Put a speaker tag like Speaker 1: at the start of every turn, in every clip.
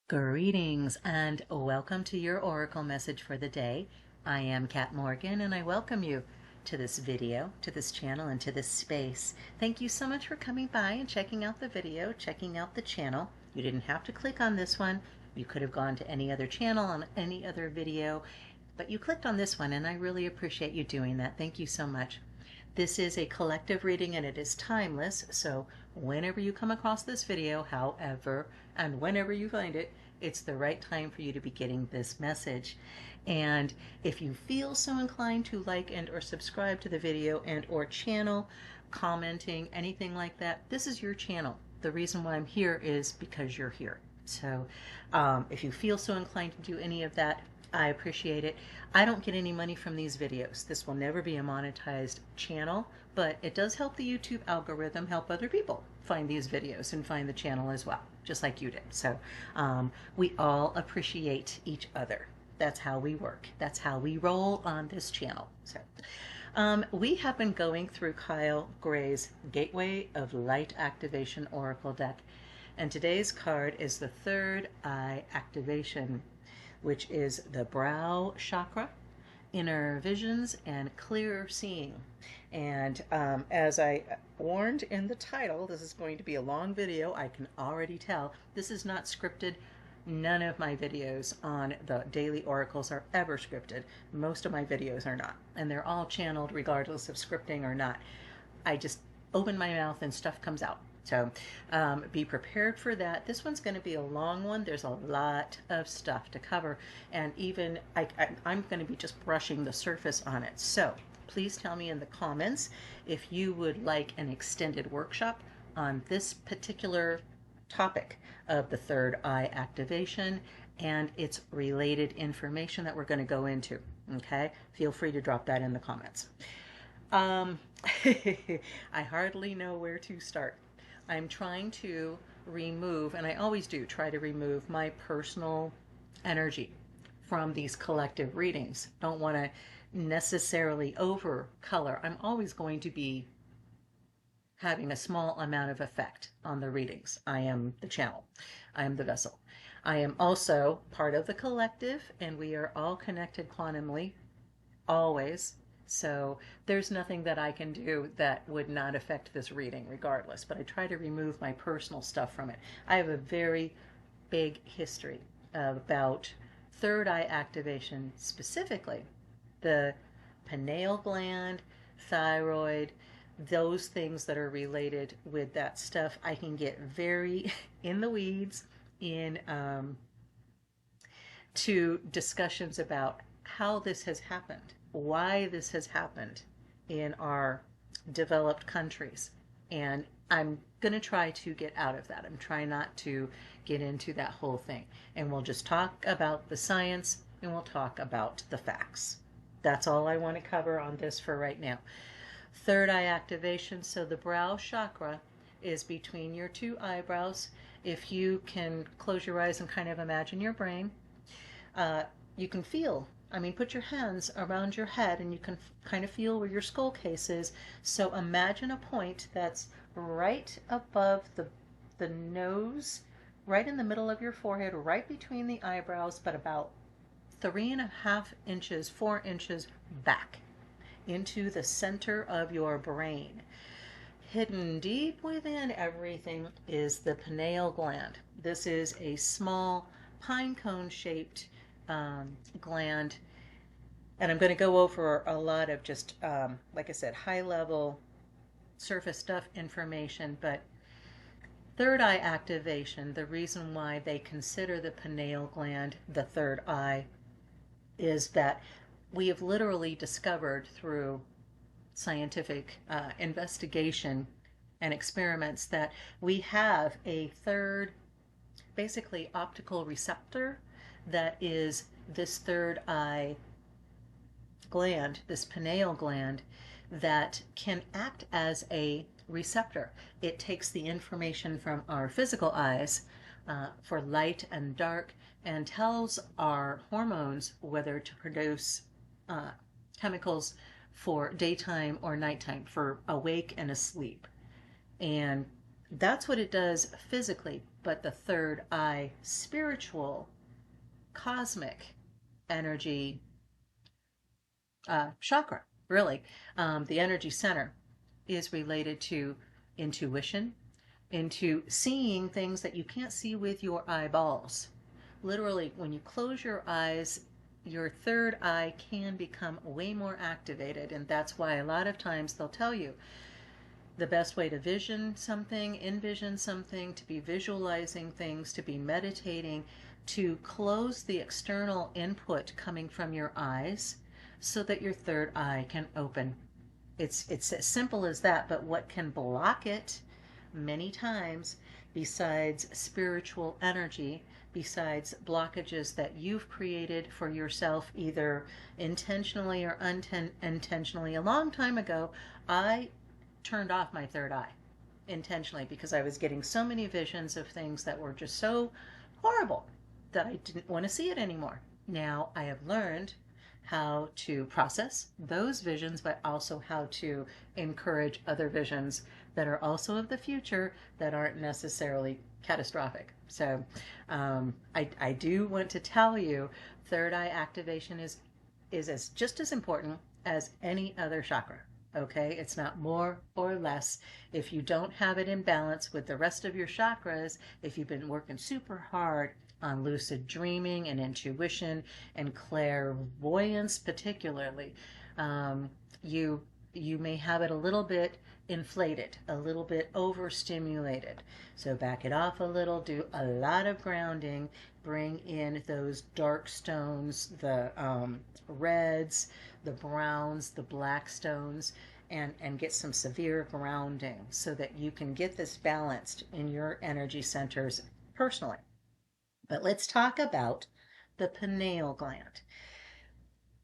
Speaker 1: Greetings and welcome to your Oracle message for the day. I am Kat Morgan and I welcome you to this video, to this channel, and to this space. Thank you so much for coming by and checking out the video, checking out the channel. You didn't have to click on this one. You could have gone to any other channel on any other video, but you clicked on this one and I really appreciate you doing that. Thank you so much. This is a collective reading and it is timeless, so whenever you come across this video, however and whenever you find it, it's the right time for you to be getting this message. And if you feel so inclined to like and or subscribe to the video and or channel, commenting, anything like that, this is your channel. The reason why I'm here is because you're here. So if you feel so inclined to do any of that, I appreciate it. I don't get any money from these videos. This will never be a monetized channel, but it does help the YouTube algorithm help other people find these videos and find the channel as well, just like you did. So we all appreciate each other. That's how we work. That's how we roll on this channel. So we have been going through Kyle Gray's Gateway of Light Activation Oracle deck, and today's card is the Third Eye Activation, which is the brow chakra, inner visions, and clearer seeing. And as I warned in the title, this is going to be a long video. I can already tell this is not scripted. None of my videos on the daily oracles are ever scripted. Most of my videos are not, and they're all channeled regardless of scripting or not. I just open my mouth and stuff comes out. So be prepared for that. This one's going to be a long one. There's a lot of stuff to cover, and even I'm going to be just brushing the surface on it. So please tell me in the comments if you would like an extended workshop on this particular topic of the third eye activation and its related information that we're going to go into. Okay, feel free to drop that in the comments. I hardly know where to start. I'm trying to remove, and I always do try to remove, my personal energy from these collective readings. Don't want to necessarily over color. I'm always going to be having a small amount of effect on the readings. I am the channel. I am the vessel. I am also part of the collective, and we are all connected quantumly, always. So there's nothing that I can do that would not affect this reading regardless, but I try to remove my personal stuff from it. I have a very big history about third eye activation, specifically the pineal gland, thyroid, those things that are related with that stuff. I can get very in the weeds in to discussions about how this has happened, why this has happened in our developed countries. And I'm going to try to get out of that. I'm trying not to get into that whole thing. And we'll just talk about the science and we'll talk about the facts. That's all I want to cover on this for right now. Third eye activation. So the brow chakra is between your two eyebrows. If you can close your eyes and kind of imagine your brain, you can feel, put your hands around your head and you can kind of feel where your skull case is. So imagine a point that's right above the nose, right in the middle of your forehead, right between the eyebrows, but about 3.5 inches, 4 inches back into the center of your brain. Hidden deep within everything is the pineal gland. This is a small pine cone shaped gland, and I'm going to go over a lot of just like I said, high level surface stuff information. But third eye activation, the reason why they consider the pineal gland the third eye is that we have literally discovered through scientific investigation and experiments that we have a third, basically optical receptor that is this third eye gland, this pineal gland, that can act as a receptor. It takes the information from our physical eyes for light and dark and tells our hormones whether to produce chemicals for daytime or nighttime, for awake and asleep. And that's what it does physically. but the third eye, spiritual, cosmic energy chakra, really, the energy center, is related to intuition, into seeing things that you can't see with your eyeballs. Literally, when you close your eyes, your third eye can become way more activated, and that's why a lot of times they'll tell you the best way to envision something, to be visualizing things, to be meditating, to close the external input coming from your eyes so that your third eye can open. It's as simple as that, but what can block it many times, besides spiritual energy, besides blockages that you've created for yourself, either intentionally or unintentionally. A long time ago, I turned off my third eye intentionally because I was getting so many visions of things that were just so horrible that I didn't want to see it anymore. Now I have learned how to process those visions, but also how to encourage other visions that are also of the future that aren't necessarily catastrophic. So I do want to tell you, third eye activation is just as important as any other chakra. Okay, it's not more or less. If you don't have it in balance with the rest of your chakras, if you've been working super hard on lucid dreaming and intuition and clairvoyance particularly, you may have it a little bit inflated, a little bit overstimulated. So back it off a little, do a lot of grounding, bring in those dark stones, the reds, the browns, the black stones, and get some severe grounding so that you can get this balanced in your energy centers personally. But let's talk about the pineal gland.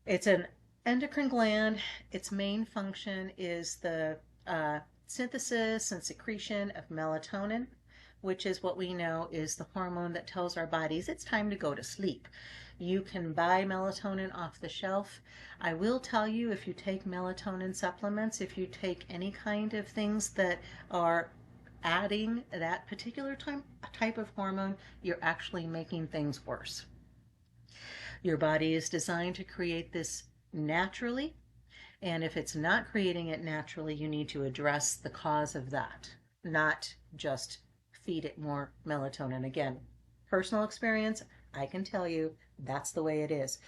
Speaker 1: It's an endocrine gland. Its main function is the synthesis and secretion of melatonin, which is what we know is the hormone that tells our bodies it's time to go to sleep. You can buy melatonin off the shelf. I will tell you, if you take melatonin supplements, if you take any kind of things that are adding that particular type of hormone, you're actually making things worse. Your body is designed to create this naturally, and if it's not creating it naturally, you need to address the cause of that, not just feed it more melatonin. Again, personal experience, I can tell you that's the way it is.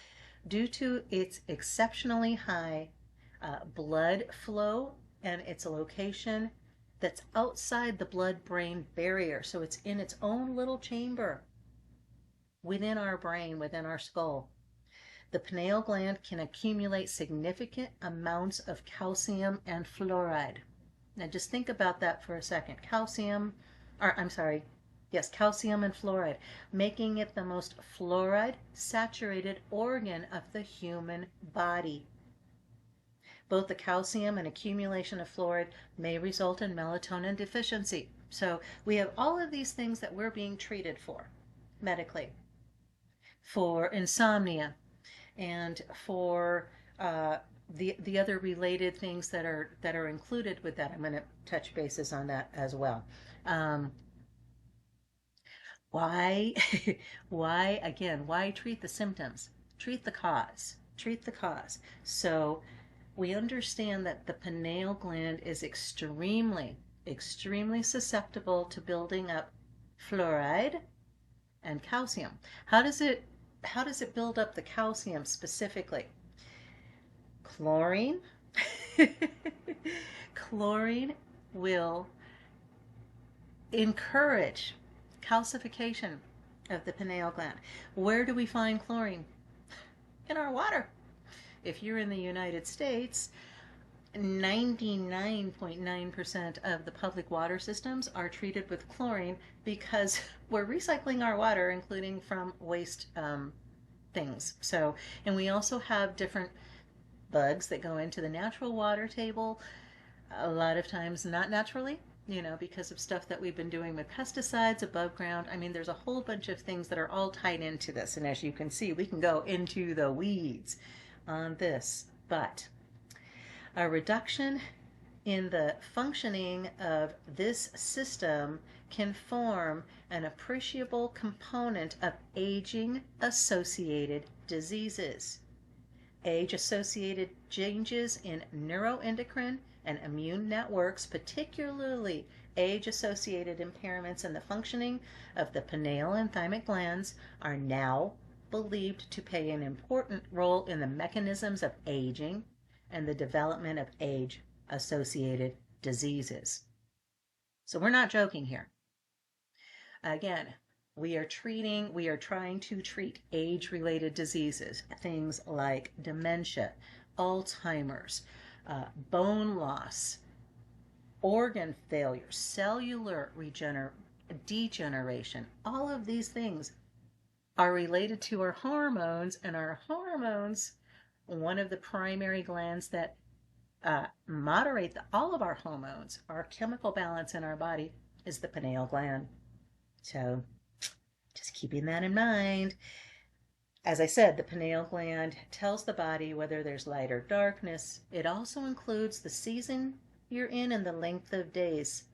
Speaker 1: Due to its exceptionally high blood flow and its location that's outside the blood-brain barrier, so it's in its own little chamber within our brain, within our skull. The pineal gland can accumulate significant amounts of calcium and fluoride. Now just think about that for a second. Calcium and fluoride, making it the most fluoride saturated organ of the human body. Both the calcium and accumulation of fluoride may result in melatonin deficiency. So we have all of these things that we're being treated for medically, for insomnia, and for the other related things that are included with that. I'm going to touch bases on that as well. Why why treat the symptoms? Treat the cause. Treat the cause. So we understand that the pineal gland is extremely susceptible to building up fluoride and calcium. How does it build up the calcium specifically? Chlorine. Chlorine will encourage calcification of the pineal gland. Where do we find chlorine? In our water. If you're in the United States, 99.9% of the public water systems are treated with chlorine because we're recycling our water, including from waste things. So, and we also have different bugs that go into the natural water table, a lot of times not naturally, because of stuff that we've been doing with pesticides above ground. I mean, there's a whole bunch of things that are all tied into this. And as you can see, we can go into the weeds on this. But a reduction in the functioning of this system can form an appreciable component of aging-associated diseases. Age-associated changes in neuroendocrine and immune networks, particularly age-associated impairments in the functioning of the pineal and thymic glands, are now believed to play an important role in the mechanisms of aging and the development of age-associated diseases. So we're not joking here. Again, we are trying to treat age-related diseases, things like dementia, Alzheimer's, bone loss, organ failure, cellular degeneration. All of these things are related to our hormones, and our hormones, one of the primary glands that moderate all of our hormones, our chemical balance in our body, is the pineal gland. So just keeping that in mind. As I said, the pineal gland tells the body whether there's light or darkness. It also includes the season you're in and the length of days.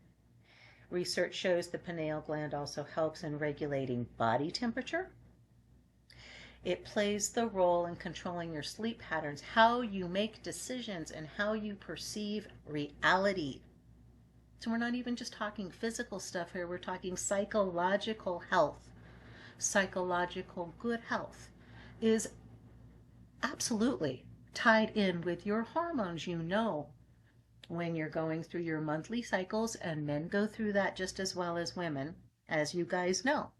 Speaker 1: Research shows the pineal gland also helps in regulating body temperature. It plays the role in controlling your sleep patterns, how you make decisions, and how you perceive reality. So we're not even just talking physical stuff here, we're talking psychological health. Psychological good health is absolutely tied in with your hormones. You know, when you're going through your monthly cycles, and men go through that just as well as women, as you guys know,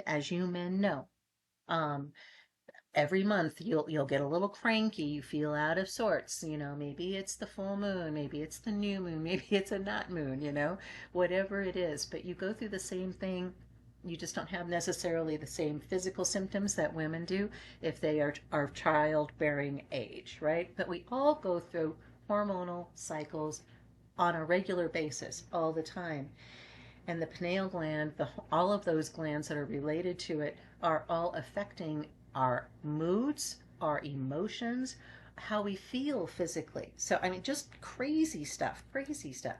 Speaker 1: as you men know. Every month you'll get a little cranky, you feel out of sorts, maybe it's the full moon, maybe it's the new moon, maybe it's a not moon, whatever it is, but you go through the same thing. You just don't have necessarily the same physical symptoms that women do if they are childbearing age, right? But we all go through hormonal cycles on a regular basis all the time. And the pineal gland, all of those glands that are related to it, are all affecting our moods, our emotions, how we feel physically. So, I mean, just crazy stuff, crazy stuff.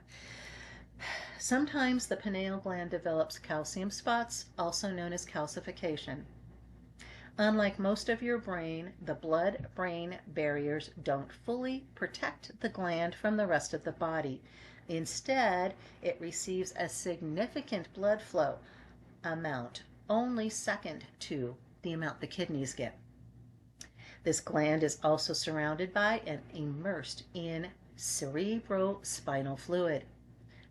Speaker 1: Sometimes the pineal gland develops calcium spots, also known as calcification. Unlike most of your brain, the blood-brain barriers don't fully protect the gland from the rest of the body. Instead, it receives a significant blood flow amount, only second to the amount the kidneys get. This gland is also surrounded by and immersed in cerebrospinal fluid.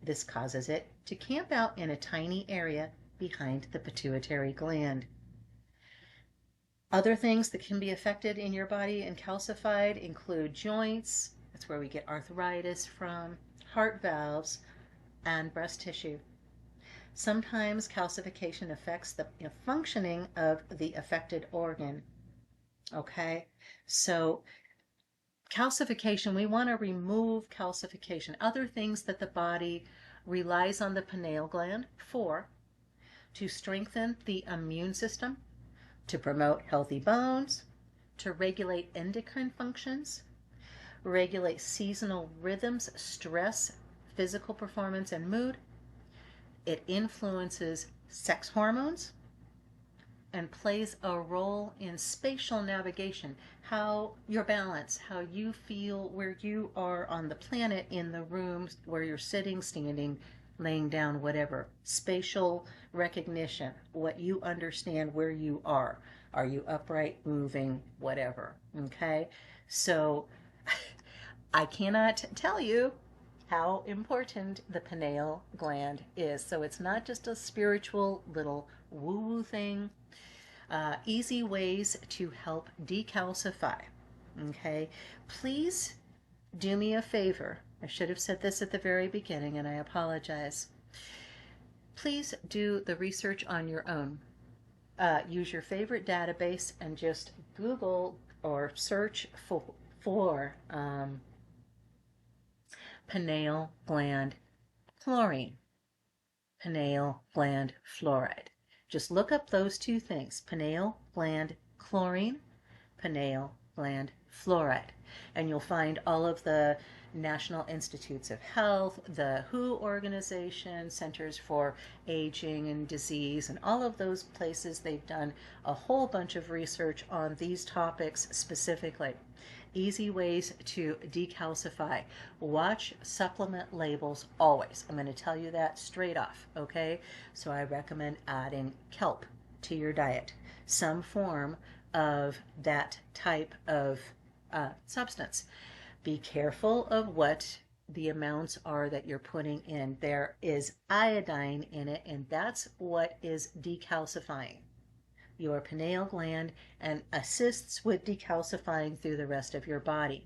Speaker 1: This causes it to camp out in a tiny area behind the pituitary gland. Other things that can be affected in your body and calcified include joints, that's where we get arthritis from, heart valves, and breast tissue. Sometimes calcification affects the functioning of the affected organ. Okay, so calcification, we want to remove calcification, other things that the body relies on the pineal gland for, to strengthen the immune system, to promote healthy bones, to regulate endocrine functions, regulate seasonal rhythms, stress, physical performance, and mood. It influences sex hormones and plays a role in spatial navigation, how your balance, how you feel where you are on the planet, in the room where you're sitting, standing, laying down, whatever. Spatial recognition, what you understand where you are. Are you upright, moving, whatever, okay? So I cannot tell you how important the pineal gland is. So it's not just a spiritual little woo-woo thing. Easy ways to help decalcify, okay? Please do me a favor. I should have said this at the very beginning, and I apologize. Please do the research on your own. Use your favorite database and just Google or search for pineal gland chlorine, pineal gland fluoride. Just look up those two things, pineal gland chlorine, pineal gland fluoride. And you'll find all of the National Institutes of Health, the WHO organization, Centers for Aging and Disease, and all of those places, they've done a whole bunch of research on these topics specifically. Easy ways to decalcify. Watch supplement labels always. I'm going to tell you that straight off, okay? So I recommend adding kelp to your diet, some form of that type of substance. Be careful of what the amounts are that you're putting in. There is iodine in it, and that's what is decalcifying your pineal gland and assists with decalcifying through the rest of your body.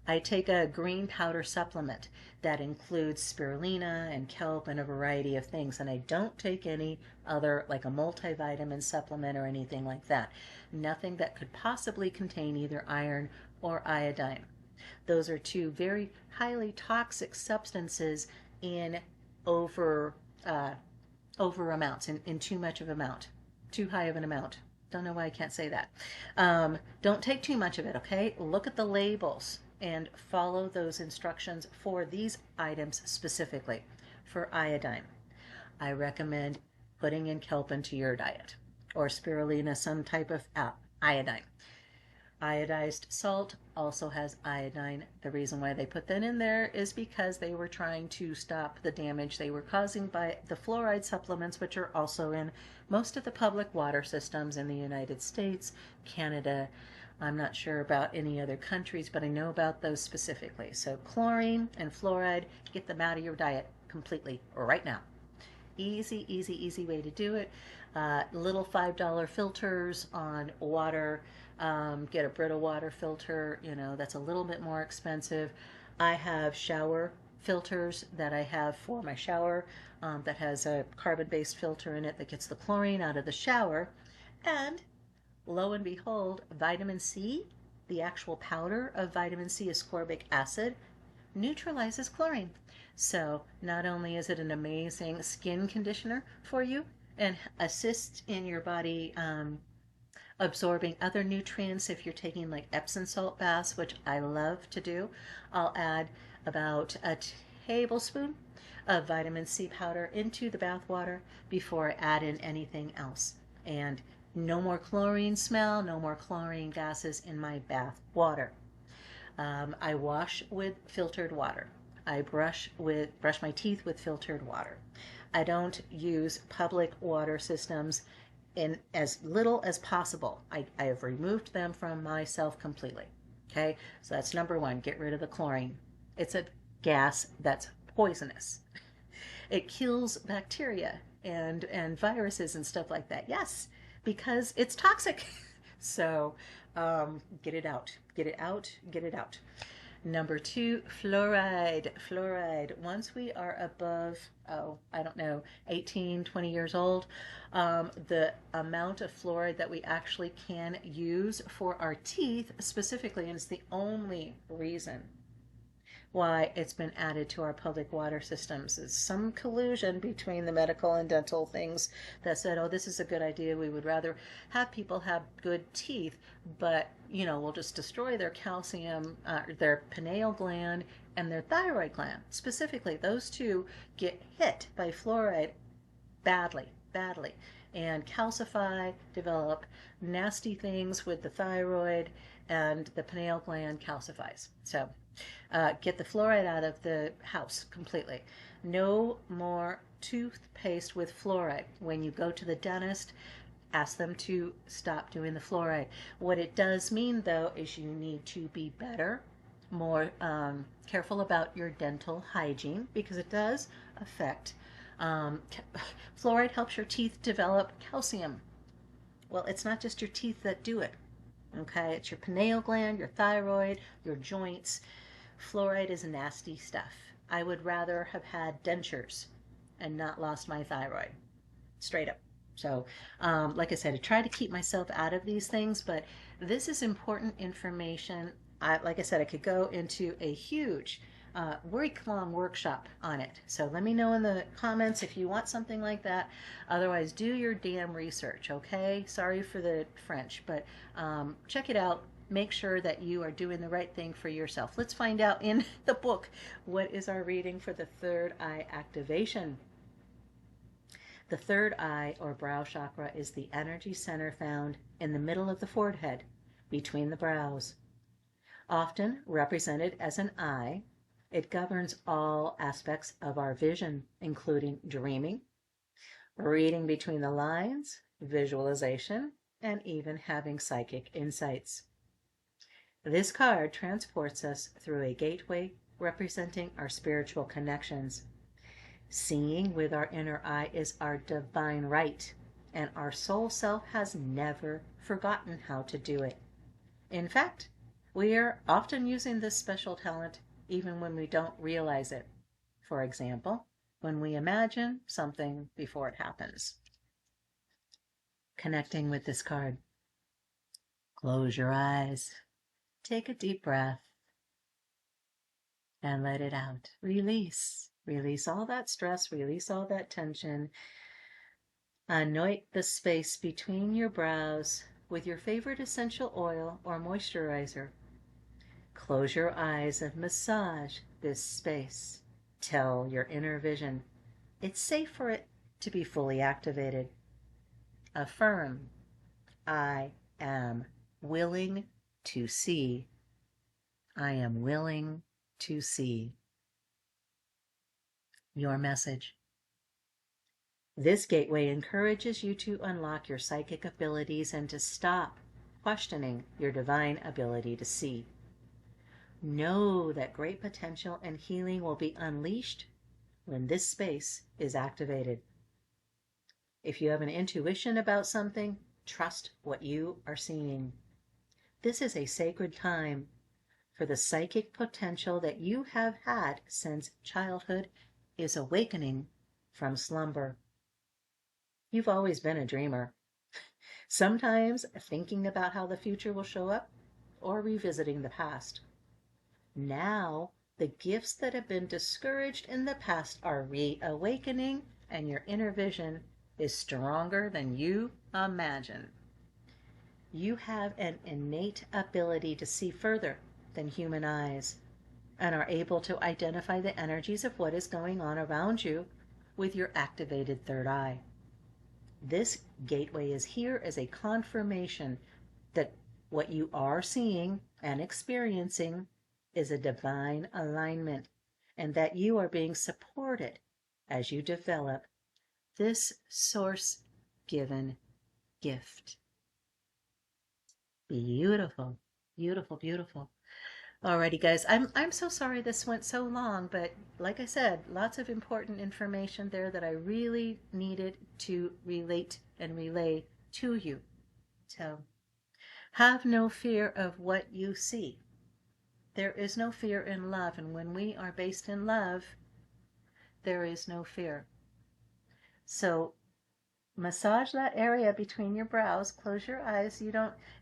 Speaker 1: I take a green powder supplement that includes spirulina and kelp and a variety of things, and I don't take any other, like a multivitamin supplement or anything like that. Nothing that could possibly contain either iron or iodine. Those are two very highly toxic substances in over amounts, in too much of amount, too high of an amount. Don't know why I can't say that. Don't take too much of it, okay? Look at the labels and follow those instructions for these items specifically. For iodine, I recommend putting in kelp into your diet, or spirulina, some type of iodine. Iodized salt also has iodine. The reason why they put that in there is because they were trying to stop the damage they were causing by the fluoride supplements, which are also in most of the public water systems in the United States, Canada. I'm not sure about any other countries, but I know about those specifically. So chlorine and fluoride, get them out of your diet completely right now. Easy, easy, easy way to do it. Little $5 filters on water. Get a Brita water filter, that's a little bit more expensive. I have shower filters that I have for my shower that has a carbon-based filter in it that gets the chlorine out of the shower. And lo and behold, vitamin C, the actual powder of vitamin C, ascorbic acid, neutralizes chlorine. So not only is it an amazing skin conditioner for you and assists in your body absorbing other nutrients. If you're taking like Epsom salt baths, which I love to do, I'll add about a tablespoon of vitamin C powder into the bath water before I add in anything else. And no more chlorine smell, no more chlorine gases in my bath water. I wash with filtered water. I brush my teeth with filtered water. I don't use public water systems in as little as possible. I have removed them from myself completely. Okay, so that's number one. Get rid of the chlorine. It's a gas that's poisonous. It kills bacteria and viruses and stuff like that. Yes, because it's toxic. So get it out. Get it out. Get it out. Number two, fluoride. Fluoride. Once we are above, 18, 20 years old, the amount of fluoride that we actually can use for our teeth specifically, and it's the only reason why it's been added to our public water systems, is some collusion between the medical and dental things that said, oh, this is a good idea. We would rather have people have good teeth, but, we'll just destroy their calcium, their pineal gland and their thyroid gland. Specifically, those two get hit by fluoride badly, badly, and calcify, develop nasty things with the thyroid, and the pineal gland calcifies. So get the fluoride out of the house completely. No more toothpaste with fluoride. When you go to the dentist, ask them to stop doing the fluoride. What it does mean, though, is you need to be better, more careful about your dental hygiene, because it does affect. Fluoride helps your teeth develop calcium. Well, it's not just your teeth that do it. Okay, it's your pineal gland, your thyroid, your joints. Fluoride is nasty stuff. I would rather have had dentures and not lost my thyroid. Straight up. So, like I said, I try to keep myself out of these things, but this is important information. Like I said, I could go into a huge week-long workshop on it. So let me know in the comments if you want something like that. Otherwise, do your damn research, okay? Sorry for the French, but check it out. make sure that you are doing the right thing for yourself. Let's find out in the book, what is our reading for the third eye activation? The third eye or brow chakra is the energy center found in the middle of the forehead, between the brows. Often represented as an eye, it governs all aspects of our vision, including dreaming, reading between the lines, visualization, and even having psychic insights. This card transports us through a gateway representing our spiritual connections. Seeing with our inner eye is our divine right, and our soul self has never forgotten how to do it. In fact, we are often using this special talent even when we don't realize it. For example, when we imagine something before it happens. Connecting with this card. Close your eyes. Take a deep breath and let it out. Release. Release all that stress. Release all that tension. Anoint the space between your brows with your favorite essential oil or moisturizer. Close your eyes and massage this space. Tell your inner vision it's safe for it to be fully activated. Affirm, I am willing to see. I am willing to see. Your message. This gateway encourages you to unlock your psychic abilities and to stop questioning your divine ability to see. Know that great potential and healing will be unleashed when this space is activated. If you have an intuition about something, trust what you are seeing. This is a sacred time for the psychic potential that you have had since childhood is awakening from slumber. You've always been a dreamer, sometimes thinking about how the future will show up or revisiting the past. Now, the gifts that have been discouraged in the past are reawakening, and your inner vision is stronger than you imagine. You have an innate ability to see further than human eyes and are able to identify the energies of what is going on around you with your activated third eye. This gateway is here as a confirmation that what you are seeing and experiencing is a divine alignment, and that you are being supported as you develop this source-given gift. Beautiful, beautiful, beautiful. Alrighty, guys, I'm so sorry this went so long, but like I said, lots of important information there that I really needed to relate and relay to you. So, have no fear of what you see. There is no fear in love, and when we are based in love, there is no fear. So massage that area between your brows. Close your eyes.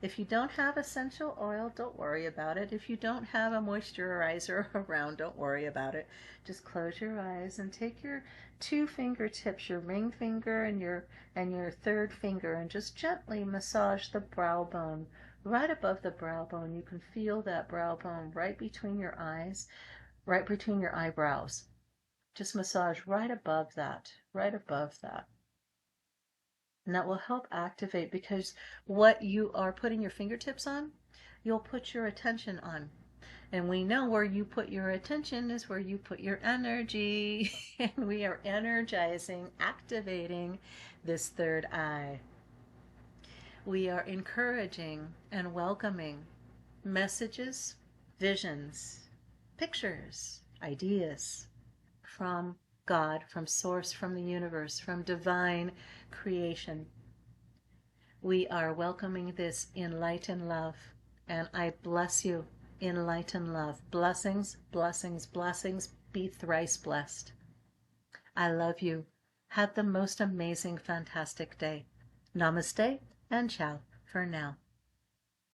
Speaker 1: If you don't have essential oil, don't worry about it. If you don't have a moisturizer around, don't worry about it. Just close your eyes and take your two fingertips, your ring finger and your third finger, and just gently massage the brow bone. Right above the brow bone, you can feel that brow bone right between your eyes, right between your eyebrows. Just massage right above that, right above that. And that will help activate, because what you are putting your fingertips on, you'll put your attention on. And we know where you put your attention is where you put your energy. And we are energizing, activating this third eye. We are encouraging and welcoming messages, visions, pictures, ideas from God, from Source, from the universe, from divine creation. We are welcoming this enlightened love, and I bless you, enlightened love. Blessings, blessings, blessings. Be thrice blessed. I love you. Have the most amazing, fantastic day. Namaste and ciao for now.